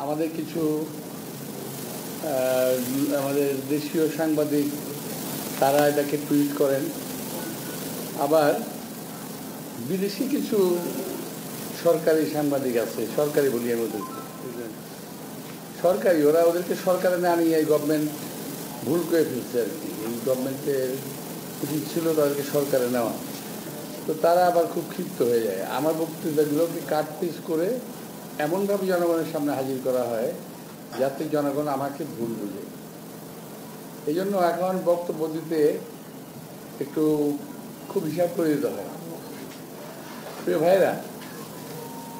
আমাদের কিছু আমাদের দেশীয় সাংবাদিক তারা এটাকে টুইট করেন, আবার বিদেশি কিছু সরকারি সাংবাদিক আছে, সরকারি বলি আমি ওদেরকে, সরকারি, ওরা ওদেরকে সরকারে না নিয়ে এই গভর্নমেন্ট ভুল করে ফেলছে আর কি। এই গভর্নমেন্টের উচিত ছিল তাদেরকে সরকারে নেওয়া। তো তারা আবার খুব ক্ষিপ্ত হয়ে যায়। আমার বক্তৃতাগুলোকে কাট পিস করে এমনভাবে জনগণের সামনে হাজির করা হয় যাতে জনগণ আমাকে ভুল বুঝে। এই জন্য এখন বক্তব্য দিতে একটু খুব হিসাব করে দিতে হয়। প্রিয় ভাইরা,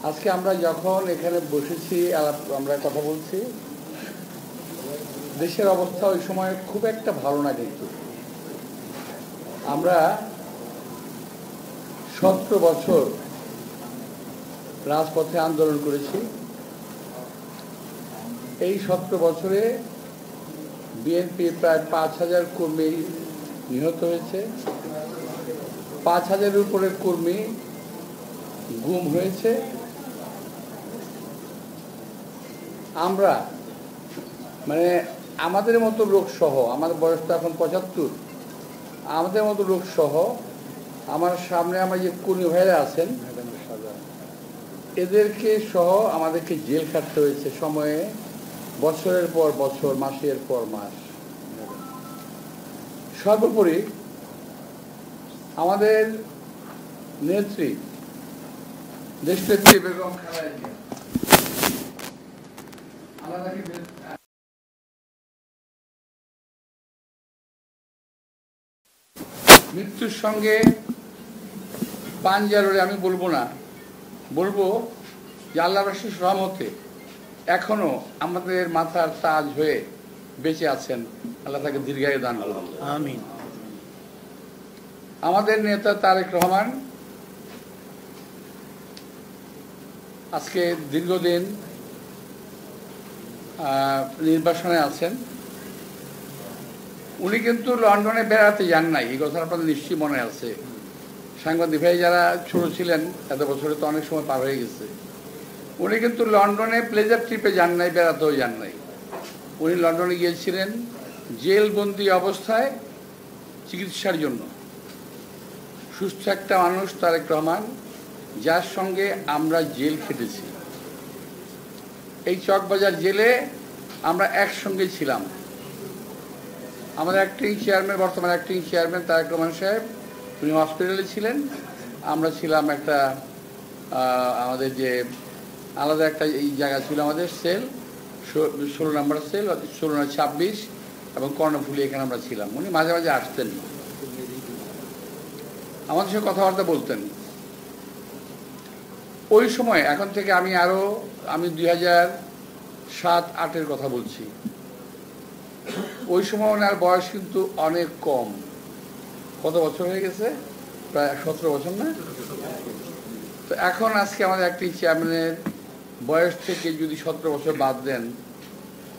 আজকে আমরা যখন এখানে বসেছি, আমরা কথা বলছি, দেশের অবস্থা ওই সময় খুব একটা ভালো না। কিন্তু আমরা 17 বছর রাজপথে আন্দোলন করেছি। এই 17 বছরে বিএনপি প্রায় 5,000 কর্মী নিহত হয়েছে, 5,000-এর উপরে কর্মী গুম হয়েছে। আমরা মানে আমাদের মতো লোক সহ, আমাদের বয়স তো এখন 75, আমাদের মতো লোক সহ আমার সামনে আমার যে কর্মী ভাইরা আছেন এদেরকে সহ আমাদেরকে জেল খাটতে হয়েছে সময়ে, বছরের পর বছর, মাসের পর মাস। সর্বোপরি আমাদের নেত্রী, দেশনেত্রী বেগম খালেদা জিয়া, মৃত্যুর সঙ্গে পাঞ্জা লড়ে, আমি বলবো না, বলবো যে আল্লাহর অশেষ রহমতে এখনো আমাদের মাথার তাজ হয়ে বেঁচে আছেন। আল্লাহ তাকে দীর্ঘায়ু দান করুন, আমিন। আমাদের নেতা তারেক রহমান আজকে দীর্ঘদিন নির্বাসনে আছেন। উনি কিন্তু লন্ডনে বেড়াতে যান নাই, এই কথা আপনাদের নিশ্চয়ই মনে আছে। সাংবাদিক ভাই যারা ছোট ছিলেন, এত বছরে তো অনেক সময় পার হয়ে গেছে, উনি কিন্তু লন্ডনে প্লেজার ট্রিপে যান নাই, বেড়াতেও যান নাই। উনি লন্ডনে গিয়েছিলেন জেলবন্দি অবস্থায় চিকিৎসার জন্য। সুস্থ একটা মানুষ তারেক রহমান, যার সঙ্গে আমরা জেল খেটেছি। এই চকবাজার জেলে আমরা একসঙ্গে ছিলাম। আমাদের অ্যাক্টিং চেয়ারম্যান, বর্তমান অ্যাক্টিং চেয়ারম্যান তারেক রহমান সাহেব, উনি হসপিটালে ছিলেন, আমরা ছিলাম একটা আমাদের যে আলাদা একটা এই জায়গা ছিল আমাদের সেল, 16 নম্বর সেল, 16-26 এবং কর্ণফুলি, এখানে আমরা ছিলাম। উনি মাঝে মাঝে আসতেন, আমাদের সঙ্গে কথাবার্তা বলতেন। ওই সময়, এখন থেকে আমি 2007-08-এর কথা বলছি। ওই সময় ওনার বয়স কিন্তু অনেক কম। কত বছর হয়ে গেছে? প্রায় 17 বছর না? তো এখন আজকে আমাদের একটি চেয়ারম্যানের বয়স থেকে যদি 17 বছর বাদ দেন,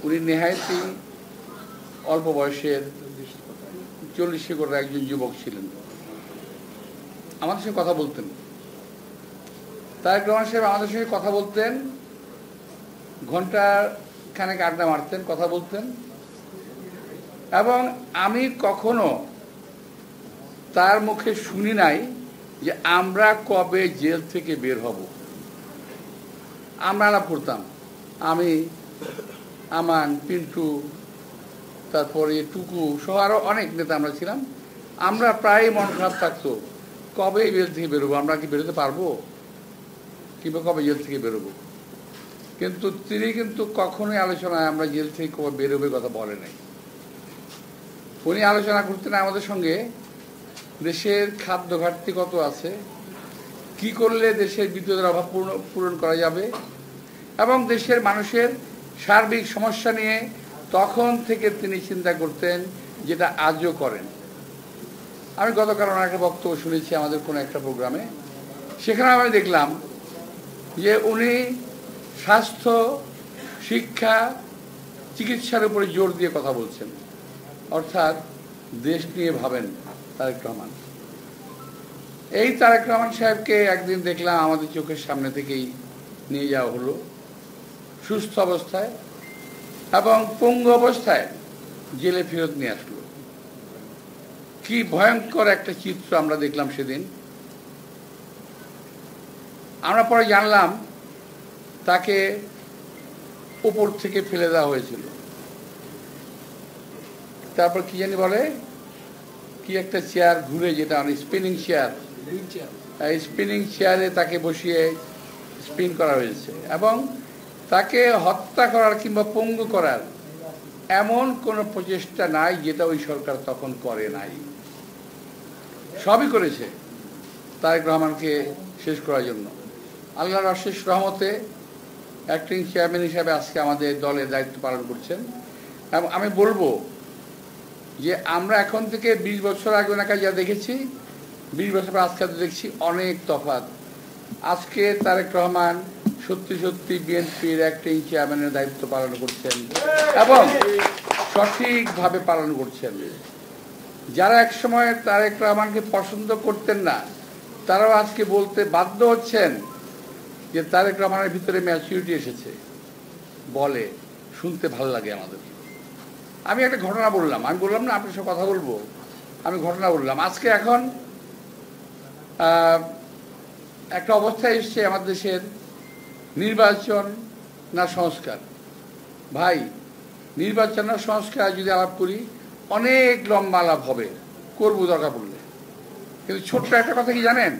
উনি নেহায়েতই অল্প বয়সের 40 করে একজন যুবক ছিলেন। আমাদের সঙ্গে কথা বলতেন তারেক রহমান সাহেব, আমাদের সঙ্গে কথা বলতেন, ঘন্টা খানেক আড্ডা মারতেন, কথা বলতেন। এবং আমি কখনো তার মুখে শুনি নাই যে আমরা কবে জেল থেকে বের হব। আমরা আলাপ করতাম, আমি, আমান, পিন্টু, তারপরে টুকু সহ আরো অনেক নেতা আমরা ছিলাম। আমরা প্রায় মন খারাপ থাকতো, কবে জেল থেকে বেরোবো, আমরা কি বেরোতে পারবো, কিংবা কবে জেল থেকে বেরোবো। কিন্তু তিনি কিন্তু কখনোই আলোচনায় আমরা জেল থেকে কবে বেরোবে কথা বলে নাই। উনি আলোচনা করতেন আমাদের সঙ্গে দেশের খাদ্য ঘাটতি কত আছে, কি করলে দেশের বিদ্যুতের অভাব পূরণ করা যাবে, এবং দেশের মানুষের সার্বিক সমস্যা নিয়ে তখন থেকে তিনি চিন্তা করতেন, যেটা আজও করেন। আমি গতকাল ওনার একটা বক্তব্য শুনেছি আমাদের কোনো একটা প্রোগ্রামে, সেখানে আমি দেখলাম যে উনি স্বাস্থ্য, শিক্ষা, চিকিৎসার উপরে জোর দিয়ে কথা বলছেন। অর্থাৎ দেশ নিয়ে ভাবেন তারেক রহমান। এই তারেক রহমান সাহেবকে একদিন দেখলাম আমাদের চোখের সামনে থেকেই নিয়ে যাওয়া হলো সুস্থ অবস্থায় এবং পঙ্গু অবস্থায় জেলে ফেরত নিয়ে আসলো। কি ভয়ঙ্কর একটা চিত্র আমরা দেখলাম সেদিন। আমরা পরে জানলাম তাকে উপর থেকে ফেলে দেওয়া হয়েছিল। তারপর কি জানি বলে, কি একটা চেয়ার ঘুরে, যেটা অনেক স্পিনিং চেয়ার, স্পিনিং চেয়ারে তাকে বসিয়ে স্পিন করা হয়েছে এবং তাকে হত্যা করার কিংবা পঙ্গু করার এমন কোনো প্রচেষ্টা নাই যেটা ওই সরকার তখন করে নাই। সবই করেছে তারেক রহমানকে শেষ করার জন্য। আল্লাহর অশেষ রহমতে অ্যাক্টিং চেয়ারম্যান হিসাবে আজকে আমাদের দলের দায়িত্ব পালন করছেন। এবং আমি বলবো যে আমরা এখন থেকে 20 বছর আগে ওনাকে যা দেখেছি, 20 বছর পর আজকে দেখছি অনেক তফাৎ। আজকে তারেক রহমান সত্যি সত্যি বিএনপির অ্যাক্টিং চেয়ারম্যানের দায়িত্ব পালন করছেন এবং সঠিকভাবে পালন করছেন। যারা একসময় তারেক রহমানকে পছন্দ করতেন না, তারাও আজকে বলতে বাধ্য হচ্ছেন যে তারেক রহমানের ভিতরে ম্যাচুরিটি এসেছে। বলে শুনতে ভালো লাগে আমাদের। আমি একটা ঘটনা বললাম, আমি বললাম না আপনার সাথে কথা বলবো, আমি ঘটনা বললাম। আজকে এখন একটা অবস্থা এসছে আমাদের দেশের, নির্বাচন না সংস্কার। ভাই, নির্বাচন না সংস্কার যদি আলাপ করি অনেক লম্বা আলাপ হবে, করবো দরকার পড়লে। কিন্তু ছোট্ট একটা কথা কি জানেন,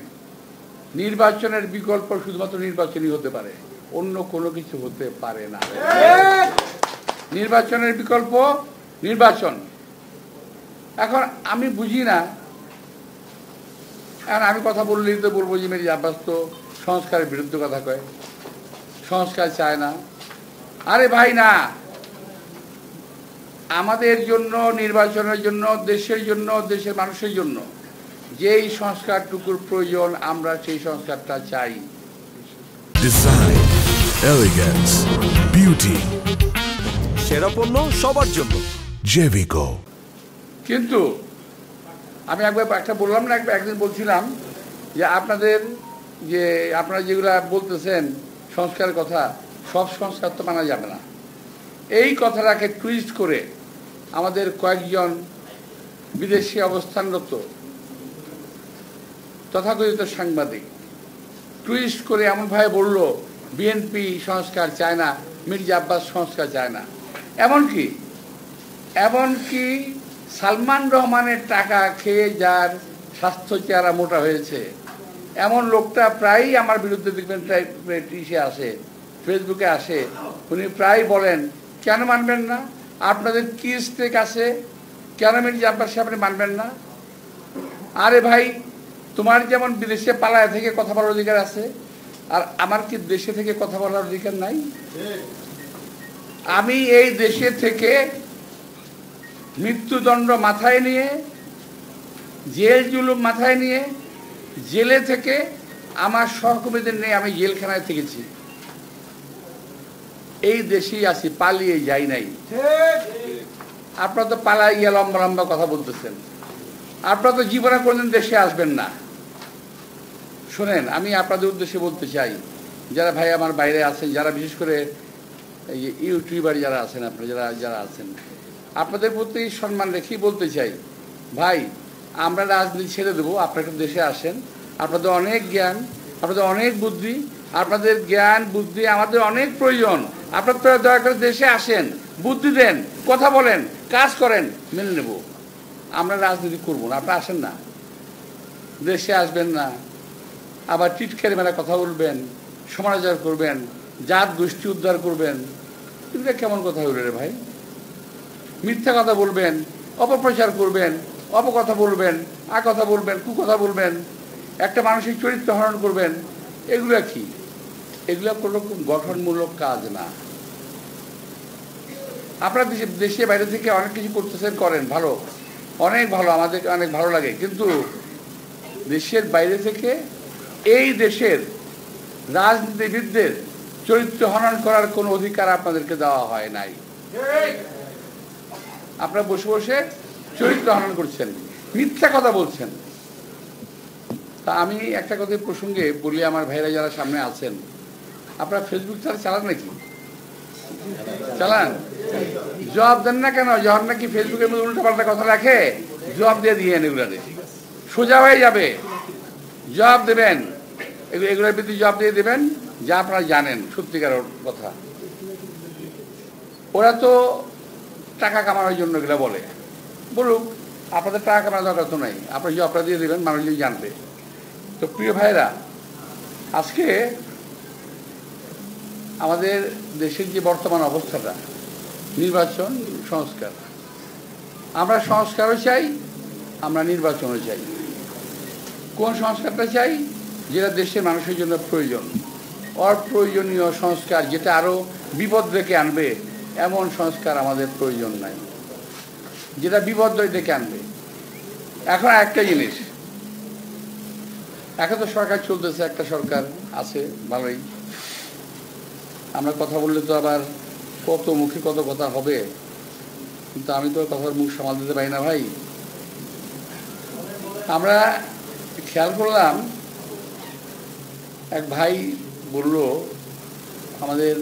নির্বাচনের বিকল্প শুধুমাত্র নির্বাচনই হতে পারে, অন্য কোনো কিছু হতে পারে না। নির্বাচনের বিকল্প নির্বাচন। এখন আমি বুঝি না, আমি কথা বললেই তো বলবো যে মির্জা আব্বাস তো সংস্কারের বিরুদ্ধে কথা কয়, সংস্কার চায় না। আরে ভাই না, আমাদের জন্য, নির্বাচনের জন্য, দেশের জন্য, দেশের মানুষের জন্য যেই সংস্কারটুকুর প্রয়োজন আমরা সেই সংস্কারটা চাই। ডিজাইন, এলিগেন্স, বিউটি, সেরা পণ্য সবার জন্য জেভিকো। কিন্তু আমি একবার একটা বললাম না, একদিন বলছিলাম যে আপনারা যেগুলা বলতেছেন সংস্কারের কথা, সব সংস্কার তো মানা যাবে না। এই কথাটাকে টুইস্ট করে আমাদের কয়েকজন বিদেশি অবস্থানরত তথাকথিত সাংবাদিক টুইস্ট করে এমনভাবে বলল বিএনপি সংস্কার চায় না, মির্জা আব্বাস সংস্কার চায় না। এমনকি সালমান রহমানের টাকা খেয়ে যার স্বাস্থ্য চেহারা মোটা হয়েছে এমন লোকটা প্রায়ই আমার বিরুদ্ধে দেখবেন, আসে, ফেসবুকে আসে, উনি প্রায় বলেন কেন মানবেন না, আপনাদের কি স্টেক আছে, কেন মির্জা আব্বাস আপনি মানবেন না? আরে ভাই, তোমার যেমন বিদেশে পালায় থেকে কথা বলার অধিকার আছে, আর আমার কি দেশে থেকে কথা বলার অধিকার নাই? আমি এই দেশে থেকে মৃত্যুদণ্ড মাথায় নিয়ে, জেল জুলুম মাথায় নিয়ে, জেলে থেকে আমার সহকর্মীদের নিয়ে আমি জেলখানায় থেকেছি। এই দেশেই আছি, পালিয়ে যাই নাই। আপনারা তো পালাই গিয়ে লম্বা লম্বা কথা বলতেছেন, আপনারা তো জীবনে কোনদিন দেশে আসবেন না। শোনেন, আমি আপনাদের উদ্দেশ্যে বলতে চাই, যারা ভাই আমার বাইরে আছেন, যারা বিশেষ করে এই ইউটিউবার যারা আছেন, আপনারা যারা আছেন, আপনাদের প্রতি সম্মান রেখেই বলতে চাই, ভাই আমরা রাজনীতি ছেড়ে দেবো, আপনারা একটু দেশে আসেন। আপনাদের অনেক জ্ঞান, আপনাদের অনেক বুদ্ধি, আপনাদের জ্ঞান বুদ্ধি আমাদের অনেক প্রয়োজন। আপনারা দয়া করে দেশে আসেন, বুদ্ধি দেন, কথা বলেন, কাজ করেন, মেনে নেব। আমরা রাজনীতি করবো না, আপনারা আসেন না, দেশে আসবেন না, আবার টিটকারি মেলা কথা বলবেন, সমালোচনা করবেন, জাত গোষ্ঠী উদ্ধার করবেন। এগুলো কেমন কথা হইল রে ভাই? মিথ্যা কথা বলবেন, অপপ্রচার করবেন, অপকথা বলবেন, কথা বলবেন, কুকথা বলবেন, একটা মানসিক চরিত্র হরণ করবেন। এগুলো কি? এগুলো কোনো গঠনমূলক কাজ না। আপনারা দেশে বাইরে থেকে অনেক কিছু করতেছেন, করেন, ভালো, অনেক ভালো, আমাদের অনেক ভালো লাগে। কিন্তু দেশের বাইরে থেকে এই দেশের রাজনীতিবিদদের চরিত্র হনন করার কোনো অধিকার আপনাদেরকে দেওয়া হয় নাই। আপনারা বসে বসে চরিত্র হনন করছেন, মিথ্যা কথা বলছেন। তা আমি একটা কথা প্রসঙ্গে বলি, আমার ভাইরা যারা সামনে আছেন, আপনারা ফেসবুক ছাড়া চালান নাকি? চালান। জবাব দেন না কেন? যখন নাকি ফেসবুকের মধ্যে উল্টোপাল্টা কথা রাখে, জবাব দিয়ে দিয়েন, এগুলারে সোজা হয়ে যাবে। জবাব দেবেন, এগুলোর প্রতি জবাব দিয়ে দেবেন যা আপনারা জানেন সত্যিকার কথা। ওরা তো টাকা কামানোর জন্য এগুলো বলে, বলুক, আপনাদের টাকা কামানোর দরকার তো নাই, আপনারা জবাবটা দিয়ে দেবেন, মানুষ যদি জানবে। তো প্রিয় ভাইরা, আজকে আমাদের দেশের যে বর্তমান অবস্থাটা, নির্বাচন, সংস্কার, আমরা সংস্কারও চাই, আমরা নির্বাচনও চাই। কোন সংস্কারটা চাই? যেটা দেশের মানুষের জন্য প্রয়োজন। অপ্রয়োজনীয় সংস্কার, যেটা আরো বিপদ ডেকে আনবে, এমন সংস্কার আমাদের প্রয়োজন নাই, যেটা বিপদ ডেকে আনবে। এখন একটা জিনিস, এখন তো সরকার চলতেছে, একটা সরকার আছে ভালোই। আমরা কথা বললে তো আবার কত মুখে কত কথা হবে, কিন্তু আমি তো কথার মুখ সামাল দিতে পারি না ভাই। আমরা খেয়াল করলাম, এক ভাই বলল আমাদের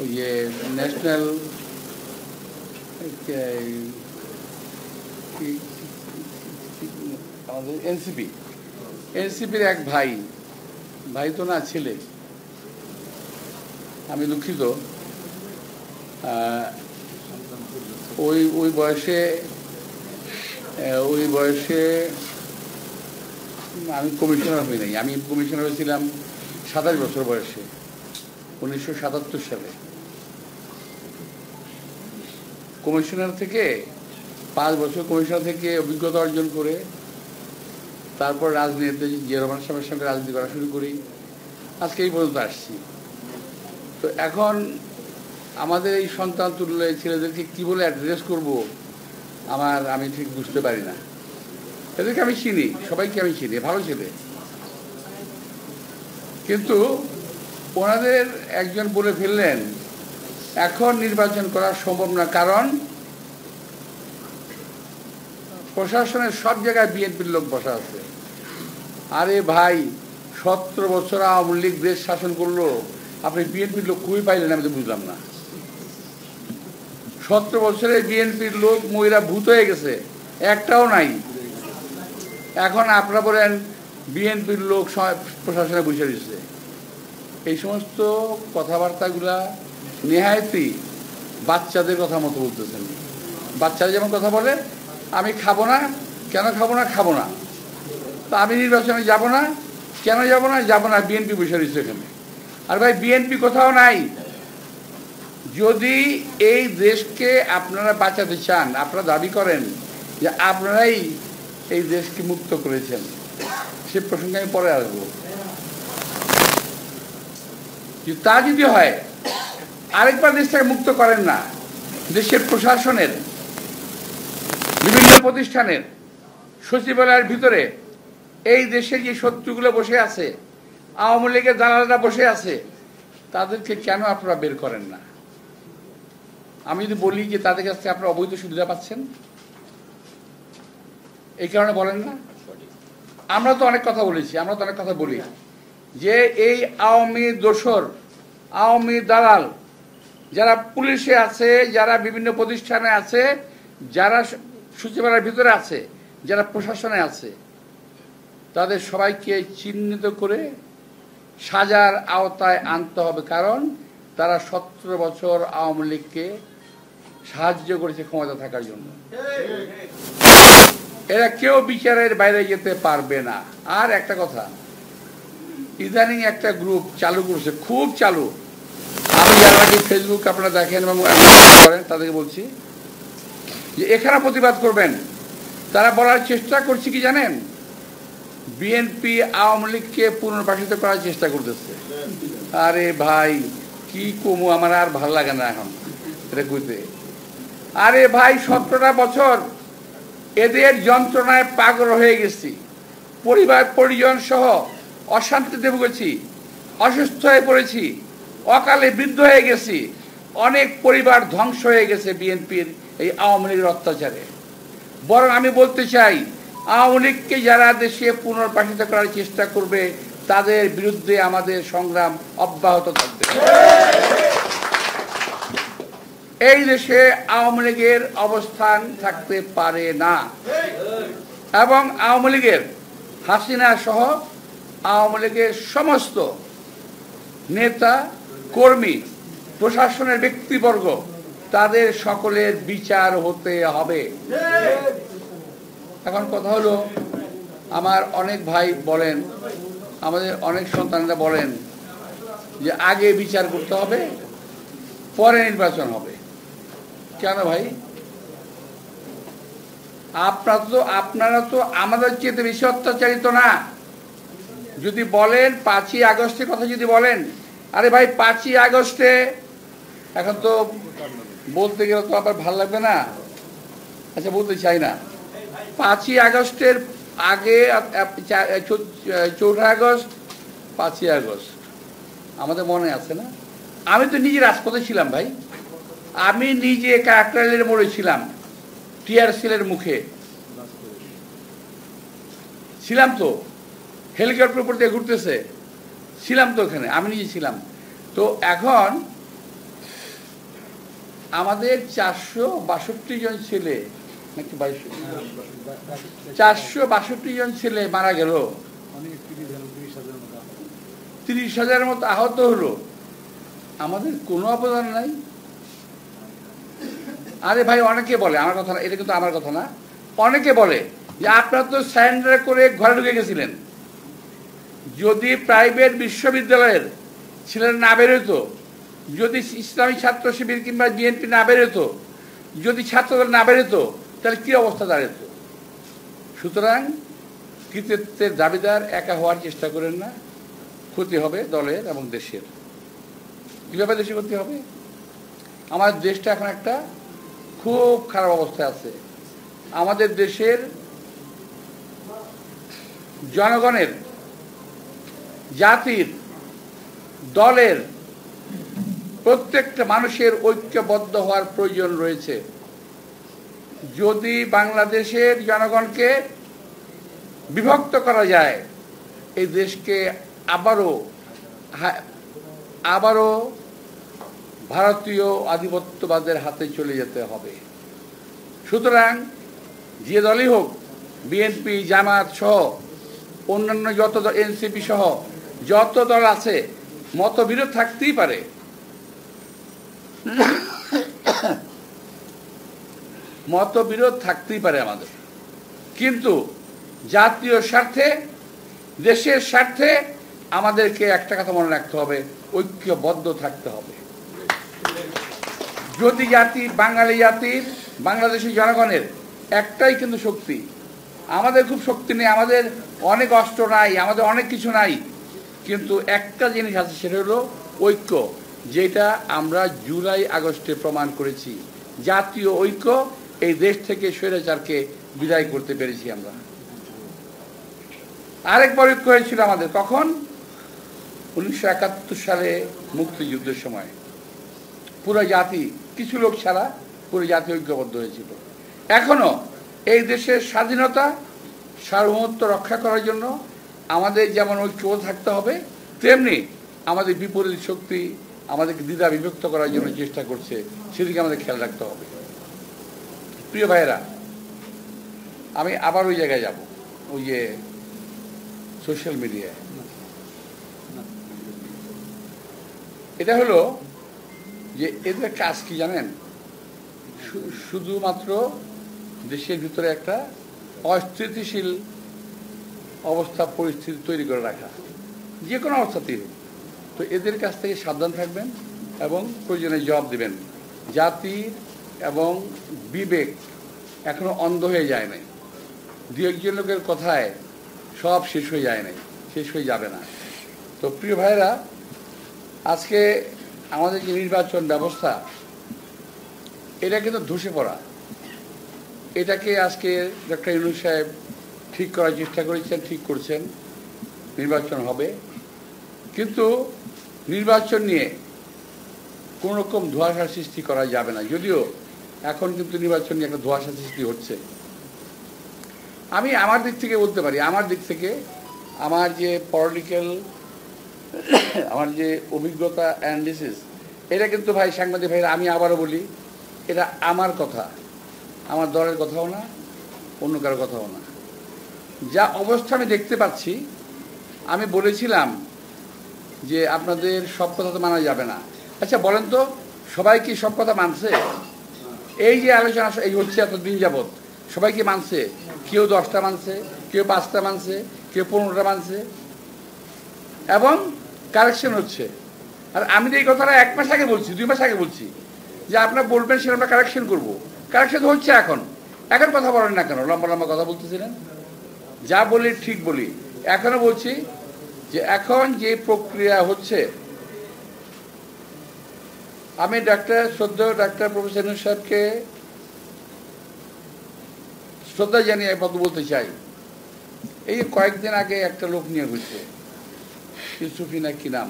ওই যে ন্যাশনাল আমাদের এনসিপির এক ভাই তো না, ছেলে, আমি দুঃখিত, ওই বয়সে আমি কমিশনার হই নাই। আমি কমিশনার হয়েছিলাম 27 বছর বয়সে, 1977 সালে। কমিশনার থেকে 5 বছর কমিশনার থেকে অভিজ্ঞতা অর্জন করে তারপর রাজনীতিতে জিয়া রহমান সাহেবের সঙ্গে রাজনীতি করা শুরু করি, আজকে এই পর্যন্ত আসছি। তো এখন আমাদের এই সন্তান তুল্য ছেলেদেরকে কি বলে অ্যাড্রেস করব আমি ঠিক বুঝতে পারি না। এদেরকে আমি চিনি, সবাইকে আমি চিনি, ভালো ছেলে, কিন্তু ওনাদের একজন বলে ফেললেন এখন নির্বাচন করা সম্ভব না, কারণ প্রশাসনের সব জায়গায় বিএনপির লোক বসা আছে। আরে ভাই, 17 বছর আওয়ামী লীগ দেশ শাসন করলো, আপনি বিএনপির লোক খুবই পাইলেন? আমি তো বুঝলাম না। 17 বছরে বিএনপির লোক মহিলা ভূত হয়ে গেছে, একটাও নাই। এখন আপনারা বলেন বিএনপির লোক প্রশাসনে বসে দিচ্ছে। এই সমস্ত কথাবার্তাগুলা নেহায়তি বাচ্চাদের কথা মতো বলতেছেন। বাচ্চারা যেমন কথা বলে, আমি খাবো না, কেন খাবো না, তা আমি নির্বাচনে যাব না, কেন যাব না, বিএনপি বসে দিচ্ছে এখানে। আর ভাই, বিএনপি কোথাও নাই। যদি এই দেশকে আপনারা বাঁচাতে চান, আপনারা দাবি করেন যে আপনারাই এই দেশকে মুক্ত করেছেন, সে প্রসঙ্গে আমি পরে আসবো। তা যদি হয়, আরেকবার দেশটাকে মুক্ত করেন না। দেশের প্রশাসনের বিভিন্ন প্রতিষ্ঠানের সচিবালয়ের ভিতরে এই দেশের যে শত্রুগুলো বসে আছে, আওয়ামী লীগের দালালরা বসে আছে, তাদেরকে কেন আপনারা বের করেন না? আমি যদি বলি যে তাদের কাছ থেকে আপনারা অবৈধ সুবিধা পাচ্ছেন, এই কারণে বলেন না? আমরা তো অনেক কথা বলেছি, আমরা তো অনেক কথা বলি যে এই আওয়ামী দোসর, আওয়ামী দালাল যারা পুলিশে আছে, যারা বিভিন্ন প্রতিষ্ঠানে আছে, যারা সচিবালয়ের ভিতরে আছে, যারা প্রশাসনে আছে, তাদের সবাইকে চিহ্নিত করে সাজার আওতায় আনতে হবে, কারণ তারা 17 বছর আওয়ামী লীগকে সাহায্য করেছে ক্ষমতা থাকার জন্য। এরা কেউ বিচারের বাইরে যেতে পারবে না। আর একটা কথা, ইদানিং একটা গ্রুপ চালু করেছে, খুব চালু। আমি যারা নাকি ফেসবুক আপনারা দেখেন এবং করেন, তাদেরকে বলছি যে এখানে প্রতিবাদ করবেন। তারা বলার চেষ্টা করছে কি জানেন? বিএনপি আওয়ামী লীগকে পুনর্বাসিত করার চেষ্টা করতেছে। আরে ভাই, কি কমু, আমার আর ভাল লাগে না এখন এটা কইতে। আরে ভাই, 17টা বছর এদের যন্ত্রণায় পাগল হয়ে গেছি, পরিবার পরিজন সহ অশান্তিতে ভুগেছি, অসুস্থ হয়ে পড়েছি, অকালে বৃদ্ধ হয়ে গেছি, অনেক পরিবার ধ্বংস হয়ে গেছে বিএনপির এই আওয়ামী লীগের অত্যাচারে। বরং আমি বলতে চাই, আওয়ামী লীগকে যারা দেশে পুনর্বাসিত করার চেষ্টা করবে, তাদের বিরুদ্ধে আমাদের সংগ্রাম অব্যাহত থাকবে। এই দেশে আওয়ামী লীগের অবস্থান থাকতে পারে না এবং আওয়ামী লীগের হাসিনা সহ আওয়ামী লীগের সমস্ত নেতা কর্মী প্রশাসনের ব্যক্তিবর্গ তাদের সকলের বিচার হতে হবে। এখন কথা হলো, আমার অনেক ভাই বলেন, আমাদের অনেক সন্তানরা বলেন যে আগে বিচার করতে হবে, পরে নির্বাচন হবে। কেন ভাই? আপনারা তো আমাদের চেয়ে বেশি অত্যাচারিত না। যদি বলেন 5ই আগস্টের কথা যদি বলেন, আরে ভাই 5ই আগস্টে, এখন তো বলতে গেলে তো আবার ভালো লাগবে না, আচ্ছা বলতে চাই না। 5ই আগস্টের আগে 4 আগস্ট, 5ই আগস্ট আমাদের মনে আছে না? আমি তো নিজে রাজপথে ছিলাম ভাই, আমি নিজে কাকরাইলের মোড়ে ছিলাম, টিয়ার সেলের মুখে ছিলাম, তো হেলিকপ্টার উপর দিয়ে ঘুরতেছে ছিলাম, তো ওখানে আমি নিজে ছিলাম। তো এখন আমাদের 462 জন ছেলে নাকি 462 জন ছেলে মারা গেল, 30,000-এর মতো আহত হলো, আমাদের কোনো অবদান নাই। আরে ভাই অনেকে বলে, আমার কথা না, এটা কিন্তু আমার কথা না, অনেকে বলে যে আপনারা তো সারেন্ডার করে ঘরে ঢুকে গেছিলেন। যদি প্রাইভেট বিশ্ববিদ্যালয়ের ছেলেরা না বেরোতো, যদি ইসলামী ছাত্র শিবির কিংবা বিএনপি না বেরোতো, যদি ছাত্রদল না বেরোতো, তাহলে কি অবস্থা দাঁড়াতো? সুতরাং কৃতিত্বের দাবিদার একা হওয়ার চেষ্টা করেন না, ক্ষতি হবে দলের এবং দেশের। কিভাবে দেশে ক্ষতি হবে? আমার দেশটা এখন একটা খুব খারাপ অবস্থায় আছে। আমাদের দেশের জনগণের, জাতির, দলের প্রত্যেকটা মানুষের ঐক্যবদ্ধ হওয়ার প্রয়োজন রয়েছে। যদি বাংলাদেশের জনগণকে বিভক্ত করা যায়, এই দেশকে আবারও ভারতীয় আধিপত্যবাদের হাতে চলে যেতে হবে। সুতরাং যে দলই হোক, বিএনপি, জামাত সহ অন্যান্য যত দল, এনসিপি সহ যত দল আছে, মতবিরোধ থাকতেই পারে, মতবিরোধ থাকতেই পারে আমাদের, কিন্তু জাতীয় স্বার্থে, দেশের স্বার্থে আমাদেরকে একটা কথা মনে রাখতে হবে, ঐক্যবদ্ধ থাকতে হবে। যদি জাতি, বাঙালি জাতির, বাংলাদেশের জনগণের একটাই কিন্তু শক্তি, আমাদের খুব শক্তি নেই, আমাদের অনেক অস্ত্র নাই, আমাদের অনেক কিছু নাই, কিন্তু একটা জিনিস আছে, সেটা হলো ঐক্য, যেটা আমরা জুলাই আগস্টে প্রমাণ করেছি। জাতীয় ঐক্য, এই দেশ থেকে স্বৈরাচারকে বিদায় করতে পেরেছি আমরা। আরেকবার ঐক্য হয়েছিল আমাদের, কখন? 1971 সালে মুক্তিযুদ্ধের সময় পুরো জাতি, কিছু লোক ছাড়া পুরো জাতি ঐক্যবদ্ধ হয়েছিল। এখনো এই দেশের স্বাধীনতা, সার্বভৌমত্ব রক্ষা করার জন্য আমাদের যেমন ঐক্য থাকতে হবে, তেমনি আমাদের বিপরীত শক্তি আমাদেরকে দ্বিধা বিভক্ত করার জন্য চেষ্টা করছে, সেদিকে আমাদের খেয়াল রাখতে হবে। প্রিয় ভাইয়েরা, আমি আবার ওই জায়গায় যাব, ওই যে সোশ্যাল মিডিয়ায়। এটা হলো যে এদের কাজ কি জানেন? শুধুমাত্র দেশের ভিতরে একটা অস্থিতিশীল অবস্থা, পরিস্থিতি তৈরি করে রাখা, যে কোনো অবস্থাতেই হোক। তো এদের কাছ থেকে সাবধান থাকবেন এবং প্রয়োজনে জবাব দেবেন। জাতির এবং বিবেক এখনো অন্ধ হয়ে যায় নাই, দু একজন লোকের কথায় সব শেষ হয়ে যায় নাই, শেষ হয়ে যাবে না। তো প্রিয় ভাইরা, আজকে আমাদের যে নির্বাচন ব্যবস্থা, এটা কিন্তু ধসে পড়া। এটাকে আজকে ডক্টর ইউনূস সাহেব ঠিক করার চেষ্টা করেছেন, ঠিক করছেন, নির্বাচন হবে। কিন্তু নির্বাচন নিয়ে কোন রকম ধোঁয়াশা সৃষ্টি করা যাবে না, যদিও এখন কিন্তু নির্বাচন নিয়ে একটা ধোঁয়াশা সৃষ্টি হচ্ছে। আমি আমার দিক থেকে বলতে পারি, আমার দিক থেকে আমার যে পলিটিক্যাল, আমার যে অভিজ্ঞতা অ্যানালিসিস, এটা কিন্তু ভাই সাংবাদিক ভাইরা, আমি আবারও বলি, এটা আমার কথা, আমার দলের কথাও না, অন্য কারোর কথাও না। যা অবস্থা আমি দেখতে পাচ্ছি, আমি বলেছিলাম যে আপনাদের সব কথা তো মানা যাবে না। আচ্ছা বলেন তো, সবাই কি সব কথা মানছে? এই যে আলোচনা এই হচ্ছে এতদিন যাবৎ, সবাই কি মানছে? কেউ 10টা মানছে, কেউ 5টা মানছে, কেউ 15টা মানছে, এবং কারেকশন হচ্ছে। আর আমি তো এই কথাটা 1 মাস আগে বলছি, 2 মাস আগে বলছি যে আপনারা বলবেন সেটা আমরা কারেকশন করবো। কারেকশন হচ্ছে এখন। এখন কথা বলেন না কেন? লম্বা লম্বা কথা বলতেছিলেন। যা বলি ঠিক বলি। এখনো বলছি যে এখন যে প্রক্রিয়া হচ্ছে, আমি ডাক্তার প্রফেসর ইউনূস সাহেবকে শ্রদ্ধা জানিয়ে এক কথা বলতে চাই। এই কয়েকদিন আগে একটা লোক নিয়ে হয়েছে, সুফিনা কি নাম,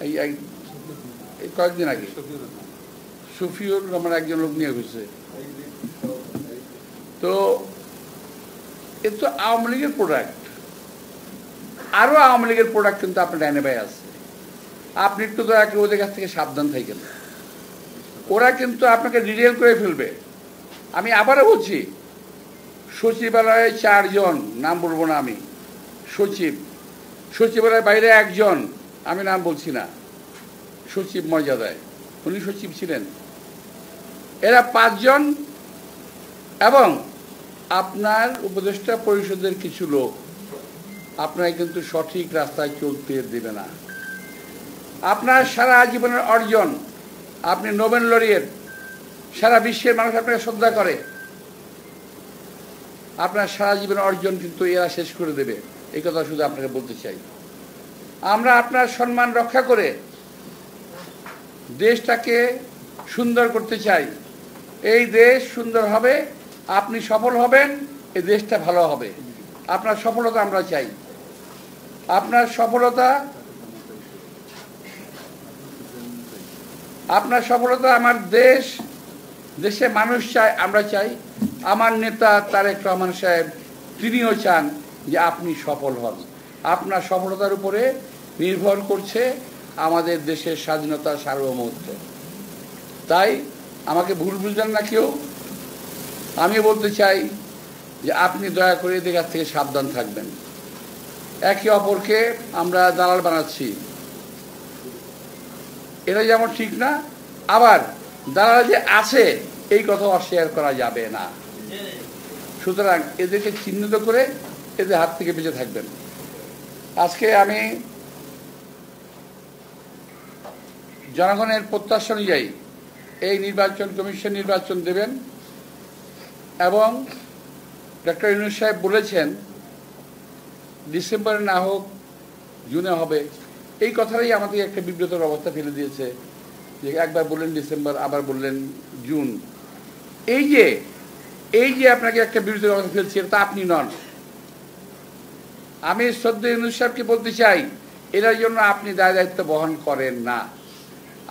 এই কয়েকদিন আগে সুফিউর রহমান একজন লোক নিয়ে হয়েছে। তো এ তো আওয়ামী লীগের প্রোডাক্ট, আরো আওয়ামী লীগের প্রোডাক্ট কিন্তু আপনার ডাইনে ভাই আছে। আপনি একটু দয়া করে ওদের কাছ থেকে সাবধান থাকেন। ওরা কিন্তু আপনাকে ডিটেল করে ফেলবে। আমি আবারও বলছি, সচিবালয়ে 4 জন, নাম বলবো না আমি, সচিবালয়ের বাইরে 1 জন, আমি নাম বলছি না, সচিব মর্যাদায়, উনি সচিব ছিলেন। এরা 5 জন, এবং আপনার উপদেষ্টা পরিষদের কিছু লোক আপনাকে কিন্তু সঠিক রাস্তায় চলতে দেবে না। আপনার সারা জীবনের অর্জন, আপনি নোবেল লরিয়েট, সারা বিশ্বের মানুষ আপনাকে শ্রদ্ধা করে, আপনার সারা জীবনের অর্জন কিন্তু এরা শেষ করে দেবে। এই কথা শুধু আপনাকে বলতে চাই। আমরা আপনার সম্মান রক্ষা করে দেশটাকে সুন্দর করতে চাই। এই দেশ সুন্দর হবে, আপনি সফল হবেন, এই দেশটা ভালো হবে। আপনার সফলতা আমরা চাই। আপনার সফলতা আমার দেশে মানুষ চায়, আমরা চাই। আমার নেতা তারেক রহমান সাহেব, তিনিও চান যে আপনি সফল হন। আপনার সফলতার উপরে নির্ভর করছে আমাদের দেশের স্বাধীনতা, সার্বভৌমত্ব। তাই আমাকে ভুল বুঝলেন না কেউ। আমি বলতে চাই যে আপনি দয়া করে এদের কাছ থেকে সাবধান থাকবেন। একে অপরকে আমরা দালাল বানাচ্ছি, এটা যেমন ঠিক না, আবার দালাল যে আছে এই কথা অস্বীকার করা যাবে না। সুতরাং এদেরকে চিহ্নিত করে এদের হাত থেকে বেঁচে থাকবেন। আজকে আমি জনগণের প্রত্যাশা অনুযায়ী এই নির্বাচন কমিশন নির্বাচন দেবেন, এবং ডক্টর ইউনূস সাহেব বলেছেন ডিসেম্বরে না হোক জুনে হবে। এই কথাটাই আমাদের একটা বিব্রতর অবস্থা ফেলে দিয়েছে যে একবার বললেন ডিসেম্বর, আবার বললেন জুন। এই যে আপনাকে একটা বিব্রতর অবস্থা ফেলছে, তা আপনি নন। আমি শ্রদ্ধেয় ইউনূস সাহেবকে বলতে চাই, এটার জন্য আপনি দায়িত্ব বহন করেন না।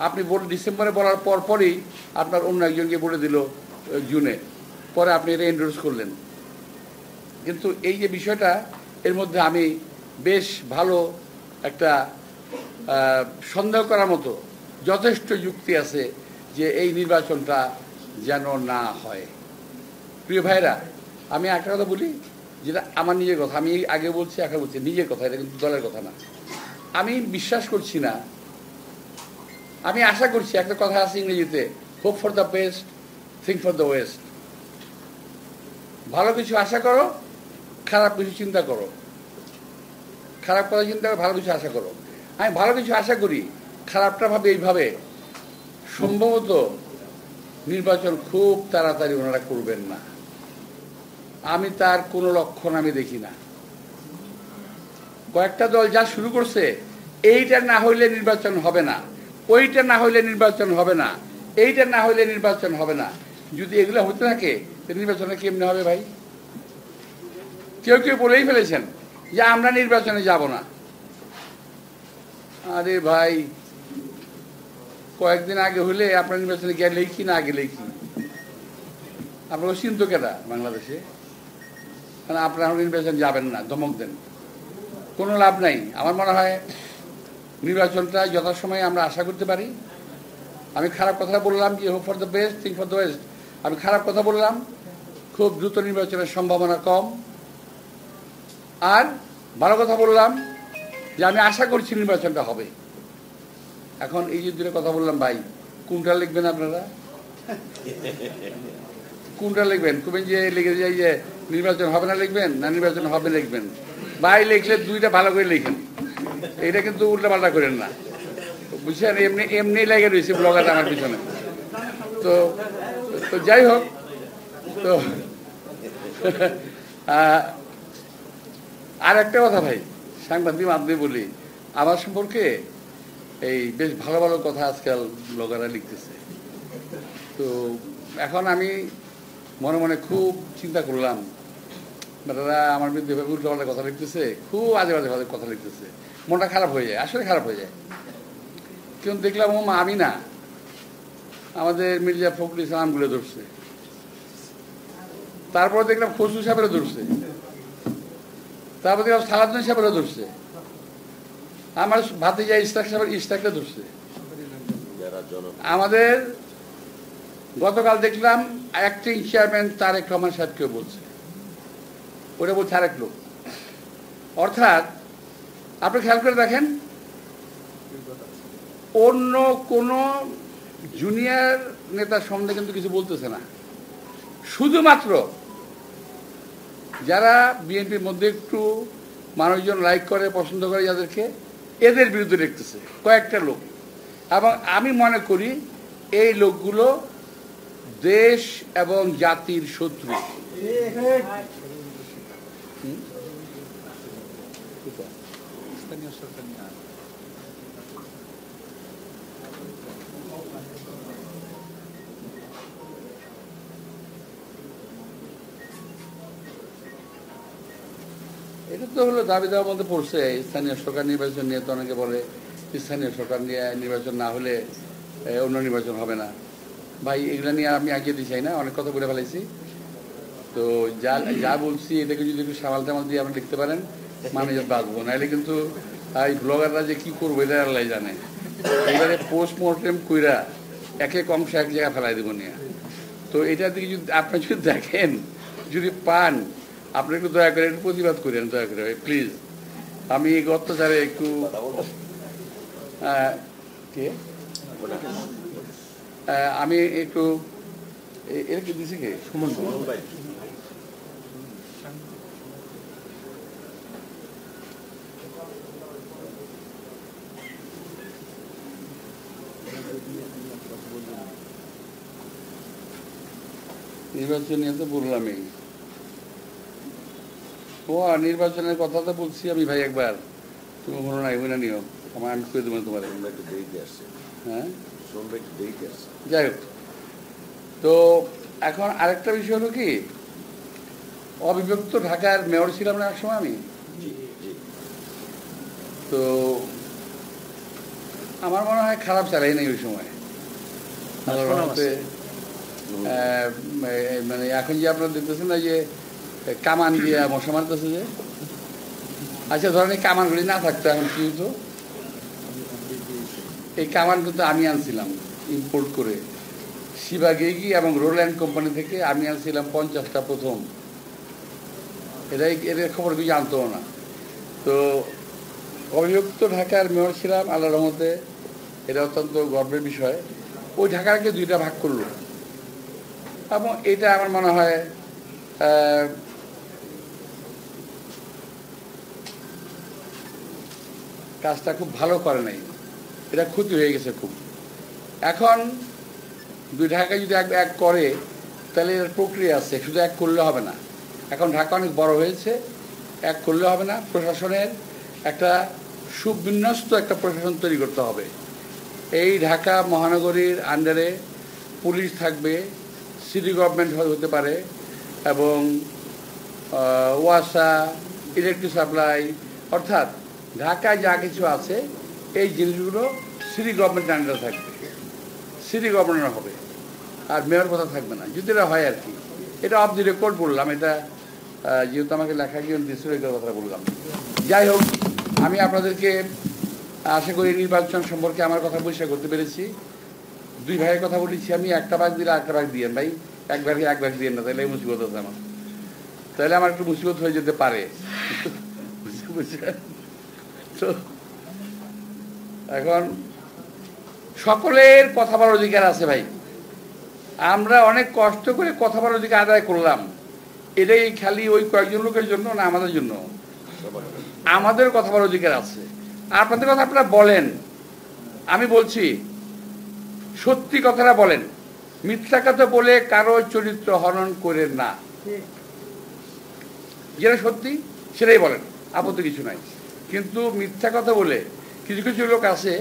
আপনি ডিসেম্বরে বলার পরই আপনার অন্য একজনকে বলে দিল জুনে, পরে আপনি এটা এন্ডোর্স করলেন। কিন্তু এই যে বিষয়টা, এর মধ্যে আমি বেশ ভালো একটা সন্দেহ করার মতো যথেষ্ট যুক্তি আছে যে এই নির্বাচনটা যেন না হয়। প্রিয় ভাইরা, আমি একটা কথা বলি, যেটা আমার নিজের কথা, আমি আগে বলছি এখন বলছি, নিজের কথা, এটা কিন্তু দলের কথা না। আমি বিশ্বাস করছি না, আমি আশা করছি, একটা কথা আছে ইংরেজিতে, hope for the best, think for the West. ভালো কিছু আশা করো, খারাপ কিছু চিন্তা করো। খারাপ কথা চিন্তা করো, ভালো কিছু আশা করো। আমি ভালো কিছু আশা করি, খারাপটা ভাবে এইভাবে, সম্ভবত নির্বাচন খুব তাড়াতাড়ি ওনারা করবেন না। আমি তার কোনো লক্ষণ আমি দেখি না। কয়েকটা দল যা শুরু করছে, এইটা না হইলে নির্বাচন হবে না, ওইটা না হইলে নির্বাচন হবে না, এইটা না হইলে নির্বাচন হবে না। যদি এগুলো হতে থাকে, নির্বাচনে কেমনে হবে ভাই? কেউ কেউ বলেই ফেলেছেন যে আমরা নির্বাচনে যাব না। আরে ভাই, কয়েকদিন আগে হলে আপনার নির্বাচনে গেলেই কি না গেলেই কি, আপনাকে চিন্তা কেটা বাংলাদেশে? মানে আপনারা নির্বাচন যাবেন না, ধমক দেন, কোনো লাভ নাই। আমার মনে হয় নির্বাচনটা যথাসময়ে আমরা আশা করতে পারি, আমি খারাপ কথা বললাম যে hope for the best, think for the best. আমি খারাপ কথা বললাম, খুব দ্রুত নির্বাচনের সম্ভাবনা কম। আর ভালো কথা বললাম যে আমি আশা করছি নির্বাচনটা হবে। এখন এই যে দুটো কথা বললাম ভাই, কোনটা লিখবেন আপনারা? কোনটা লিখবেন? কুবেন যে লিখে যাই যে নির্বাচন হবে না লিখবেন, না নির্বাচন হবে লিখবেন? ভাই লিখলে দুইটা ভালো করে লিখেন, এটা কিন্তু উল্টাপাল্টা করেন না, বুঝছেন? এমনি এমনি লেগে রয়েছে ব্লগার আমার পিছনে। তো তো যাই হোক, তো আর একটা কথা ভাই, সাংবাদিক মাধ্যমে বলি, আমার সম্পর্কে এই বেশ ভালো ভালো কথা আজকাল ব্লগাররা লিখতেছে। তো এখন আমি মনে মনে খুব চিন্তা করলাম, তারা আমার বিরুদ্ধে উল্টোপাল্টা কথা লিখতেছে, খুব আজে বাজে কথা লিখতেছে, মনটা খারাপ হয়ে যায়, আসলে খারাপ হয়ে যায়। কিন্তু দেখলাম ও মা আমি না, আমাদের মির্জা ফখরুল ইসলামগুলো ধরছে, তারপর দেখলাম খসরু সাহেবেরও ধরছে, তারপর দেখলাম সালাউদ্দিন সাহেবেরও ধরছে, আমার ভাতিজা ইশতাক সাহেবের ইশতাককে ধরছে। আমাদের গতকাল দেখলাম অ্যাক্টিং চেয়ারম্যান তারেক রহমান সাহেবকেও বলছে, ওটা বলছে আরেক লোক। অর্থাৎ আপনি খেয়াল করে দেখেন, অন্য কোনো জুনিয়র নেতার সম্বন্ধে কিন্তু কিছু বলতেছে না, শুধুমাত্র যারা বিএনপির মধ্যে একটু মানুষজন লাইক করে, পছন্দ করে যাদেরকে, এদের বিরুদ্ধে লিখতেছে কয়েকটা লোক। এবং আমি মনে করি এই লোকগুলো দেশ এবং জাতির শত্রু। এটা তো হলো দাবি দেওয়ার মধ্যে পড়ছে। স্থানীয় সরকার নির্বাচন নিয়ে তো অনেকে বলে স্থানীয় সরকার নিয়ে নির্বাচন না হলে অন্য নির্বাচন হবে না। ভাই এগুলো নিয়ে আমি আগিয়ে দিই চাই না, অনেক কথা বলে ফেলাইছি। তো যা যা বলছি এটাকে যদি একটু সামাল টামাল দিয়ে আপনি লিখতে পারেন, মানুষ বাঁচবো। নাহলে কিন্তু এই ব্লগাররা যে কি করবো এটা আল্লাহ জানে। এবারে পোস্টমর্টেম কইরা এক এক অংশ এক জায়গায় ফেলাই দেবো নিয়ে। তো এটার দিকে যদি আপনি যদি দেখেন, যদি পান, আপনি একটু দয়া করে একটু প্রতিবাদ করেন, দয়া করে প্লিজ। আমি এই অত্যাচারে একটু আমি একটু এর কি দিছি কে সুমন ভাই, নির্বাচন নিয়ে তো বললামই। ও নির্বাচনের কথা তো বলছি আমি ভাই একবার, তুমি মনে নাই না নিও, আমার আমি করে দেবো তোমার। হ্যাঁ যাই হোক, তো এখন আরেকটা বিষয় হলো কি, অবিভক্ত ঢাকার মেয়র ছিলাম না একসময় আমি। তো আমার মনে হয় খারাপ চালাই নাই ওই সময়। মানে এখন যে আপনারা দেখতেছেন না যে কামান দিয়ে মশা মারতেছে যে, আচ্ছা ধরেন এই কামানগুলি না থাকতো এখন কি হতো? এই কামান কিন্তু আমি আনছিলাম ইম্পোর্ট করে শিবাগেগি এবং রোল্যান্ড কোম্পানি থেকে। আমি আনছিলাম 50টা প্রথম। এদের খবর কিছু জানতো না। তো অবিভক্ত ঢাকার মেয়র ছিলাম আল্লাহর রহমতে, এটা অত্যন্ত গর্বের বিষয়। ওই ঢাকাকে দুইটা ভাগ করলো এবং এটা আমার মনে হয় কাজটা খুব ভালো করে নাই, এটা ক্ষতি হয়ে গেছে খুব। এখন দুই ঢাকা যদি এক করে তাহলে এর প্রক্রিয়া আছে, শুধু এক করলে হবে না। এখন ঢাকা অনেক বড় হয়েছে, এক করলে হবে না। প্রশাসনের একটা সুবিন্যস্ত একটা প্রশাসন তৈরি করতে হবে। এই ঢাকা মহানগরীর আন্ডারে পুলিশ থাকবে, সিটি গভর্নমেন্ট হতে পারে, এবং ওয়াসা, ইলেকট্রিক সাপ্লাই, অর্থাৎ ঢাকায় যা কিছু আছে এই জিনিসগুলো সিটি গভর্নমেন্টের আন্ডারে থাকবে, সিটি গভর্নর হবে, আর মেয়র কথা থাকবে না, যদি এটা হয় আর কি। এটা অফ দি রেকর্ড বললাম, এটা যেহেতু আমাকে লেখা গিয়ে দিয়েছিল কথা বললাম। যাই হোক, আমি আপনাদেরকে আশা করি নির্বাচন সম্পর্কে আমার কথা পরিষ্কার করতে পেরেছি। দুই ভাইয়ের কথা বলেছি আমি, একটা ভাগ দিলে একটা ভাগ দিয়েন ভাই, এক ভাগ দিয়েন না, তাহলে মুসিবত আছে আমার, তাহলে আমার একটু মুসিবত হয়ে যেতে পারে। তো এখন সকলের কথা বলার অধিকার আছে ভাই, আমরা অনেক কষ্ট করে কথা বলার অধিকার আদায় করলাম, এটাই খালি ওই কয়েকজন লোকের জন্য না, আমাদের জন্য? আমাদের কথা বলার অধিকার আছে। আপনাদের কথা আপনারা বলেন, আমি বলছি সত্যি কথাটা বলেন, মিথ্যা কথা বলে কারো চরিত্র হনন করেন না, যেটা সত্যি সেটাই বলেন, আপত্তি কিছু নাই। কিন্তু মিথ্যা কথা বলে কিছু কিছু লোক আছে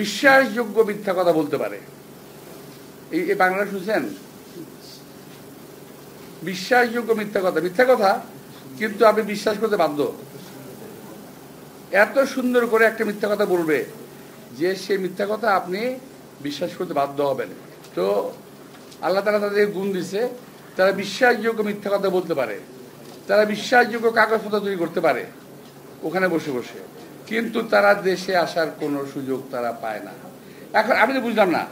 বিশ্বাসযোগ্য মিথ্যা কথা বলতে পারে। এই বাংলা শুনছেন? বিশ্বাসযোগ্য মিথ্যা কথা কিন্তু আপনি বিশ্বাস করতে বাধ্য। এত সুন্দর করে একটা মিথ্যা কথা বলবে যে সেই মিথ্যা কথা আপনি বিশ্বাস করতে বাধ্য হবেন। তো আল্লাহ তাআলা তাদের গুণ দিছে, তারা বিশ্বাসযোগ্য মিথ্যা কথা বলতে পারে, তারা বিশ্বাসযোগ্য কাগজপত্র তৈরি করতে পারে ওখানে বসে বসে, কিন্তু তারা দেশে আসার কোনো সুযোগ তারা পায় না। এখন আমি তো বুঝলাম না,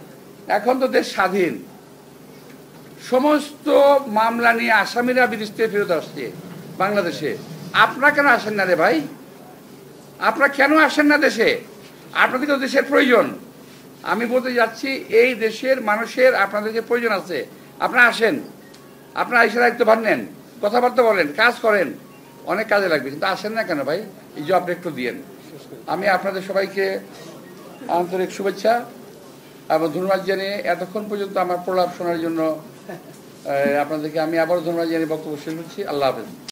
এখন তো দেশ স্বাধীন, সমস্ত মামলা নিয়ে আসামিরা বিদেশ থেকে ফেরত আসছে বাংলাদেশে, আপনারা কেন আসেন না রে ভাই? আপনারা কেন আসেন না দেশে? আপনাদেরকে দেশের প্রয়োজন। আমি বলতে যাচ্ছি এই দেশের মানুষের আপনাদেরকে প্রয়োজন আছে, আপনারা আসেন, আপনারা এসে দায়িত্ব ভাগ নেন, কথাবার্তা বলেন, কাজ করেন, অনেক কাজে লাগবে, কিন্তু আসেন না কেন ভাই? এই জবটা একটু দিয়েন। আমি আপনাদের সবাইকে আন্তরিক শুভেচ্ছা এবং ধন্যবাদ জানিয়ে এতক্ষণ পর্যন্ত আমার প্রলাপ শোনার জন্য আপনাদেরকে আমি আবারও ধন্যবাদ জানিয়ে বক্তব্য শেষ করছি। আল্লাহ হাফেজ।